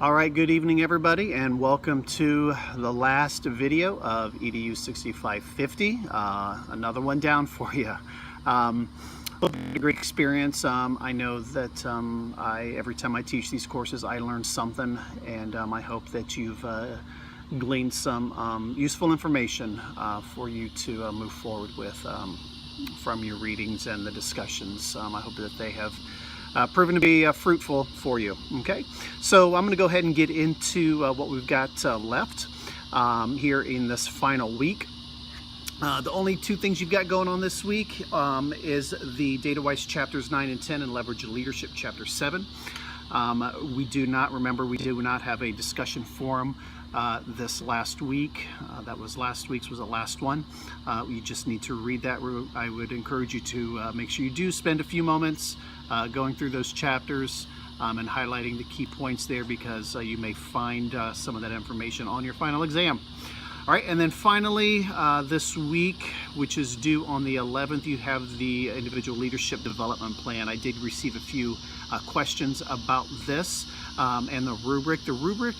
All right, good evening everybody, and welcome to the last video of EDU 6550. Another one down for you. A great experience. I know that every time I teach these courses I learn something, and I hope that you've gleaned some useful information for you to move forward with from your readings and the discussions. I hope that they have proven to be fruitful for you. Okay, so I'm going to go ahead and get into what we've got left here in this final week. The only two things you've got going on this week is the Data-Wise chapters 9 and 10 and Leverage Leadership chapter 7. We do not have a discussion forum this last week. That was last week's, was the last one. You just need to read that. I would encourage you to make sure you do spend a few moments going through those chapters and highlighting the key points there, because you may find some of that information on your final exam. All right, and then finally this week, which is due on the 11th, you have the Individual Leadership Development Plan. I did receive a few questions about this and the rubric. The rubric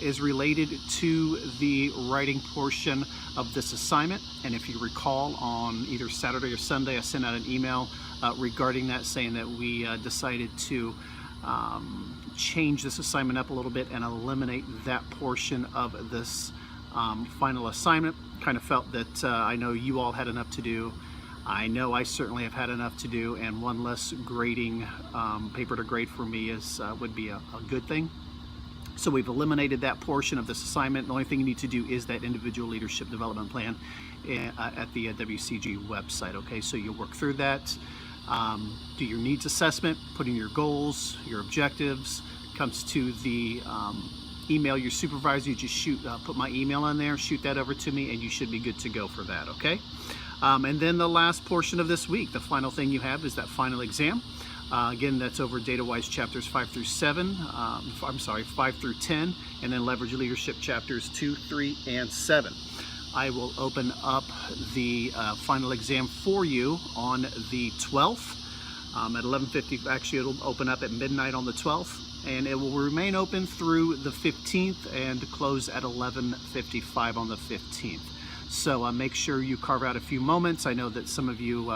is related to the writing portion of this assignment, and if you recall, on either Saturday or Sunday I sent out an email regarding that, saying that we decided to change this assignment up a little bit and eliminate that portion of this final assignment. Kind of felt that I know you all had enough to do. I know I certainly have had enough to do, and one less grading paper to grade for me would be a good thing. So we've eliminated that portion of this assignment. The only thing you need to do is that Individual Leadership Development Plan at the WCG website. Okay, so you'll work through that, do your needs assessment, put in your goals, your objectives. Comes to the email your supervisor, you just put my email in there, shoot that over to me, and you should be good to go for that. Okay, and then the last portion of this week, the final thing you have is that final exam. Again, that's over Data-Wise chapters 5 through 10, and then Leverage Leadership chapters 2, 3, and 7. I will open up the final exam for you on the 12th at 11:50. Actually, it'll open up at midnight on the 12th, and it will remain open through the 15th and close at 11:55 on the 15th. So make sure you carve out a few moments. I know that some of you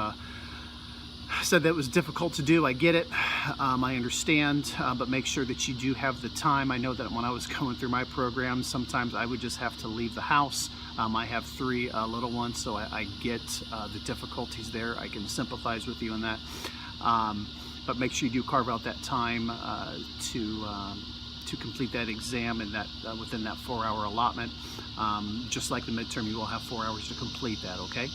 said that was difficult to do. I get it. I understand, but make sure that you do have the time. I know that when I was going through my program, sometimes I would just have to leave the house. I have 3 little ones, so I get the difficulties there. I can sympathize with you on that. But make sure you do carve out that time to complete that exam, and that within that 4-hour allotment. Just like the midterm, you will have 4 hours to complete that. Okay.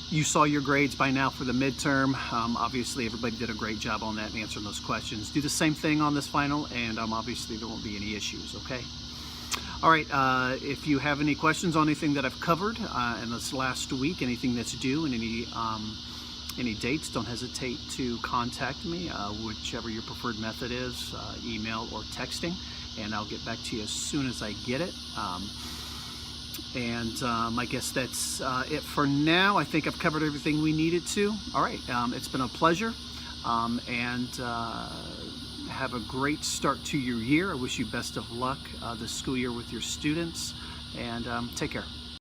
You saw your grades by now for the midterm. Obviously everybody did a great job on that and answering those questions. Do the same thing on this final, and obviously there won't be any issues. Okay. All right, if you have any questions on anything that I've covered in this last week, anything that's due, and any dates, don't hesitate to contact me, whichever your preferred method is, email or texting, and I'll get back to you as soon as I get it. I guess that's it for now. I think I've covered everything we needed to. All right, it's been a pleasure, and have a great start to your year. I wish you best of luck this school year with your students, and take care.